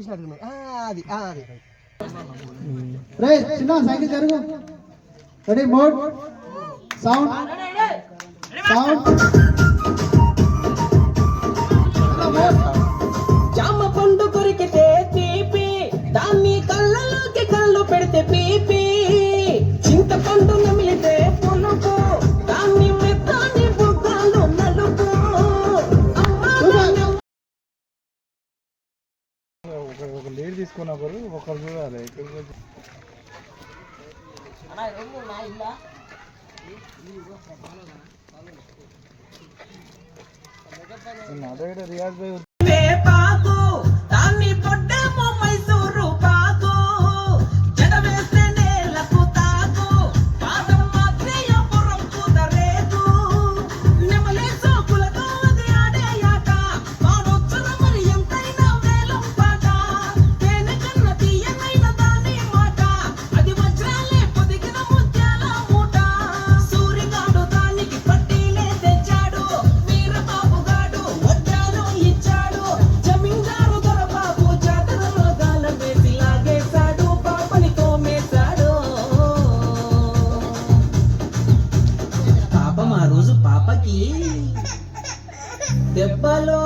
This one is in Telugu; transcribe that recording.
చూసినట్టు అది అది రే చిన్న సైకిల్ జరుగు రెడీ మోడ్ సౌండ్ సౌండ్ జామ పండు కొరికితే తీపి దాన్ని కళ్ళలోకి కళ్ళు పెడితే పీపి చింతపండు నమిలితే పులుపు దాన్ని మెత్తని బుగ్గలు నలుపు ఒక లీడ్ తీసుకున్నప్పుడు ఒకరు చూడాలి అదే రియాజ్ భాయ్ పాకు దాన్ని పొడ్డేమో మైసూరు పాకు జడ వేస్తే నేలకు తాకు పాదం మాత్రేయపురం కుదరేకు నెమలే సోకులతో అది ఆడేయాక వాడొచ్చున మరి ఎంతైనా వేలం పాట తేనె కన్న తీయనైన దాని మాట అది వజ్రాలే పొదిగిన ముత్యాల మూట సూరిగాడు దానికి పట్టీలే తెచ్చాడు వీరబాబు గాడు వడ్డాను ఇచ్చాడు జమీందారు దొరబాబు జాతరలో గాలం వేసి లాగేశాడు పాపని తోమేశాడు పాపం ఆ రోజు పాపకి దెబ్బలో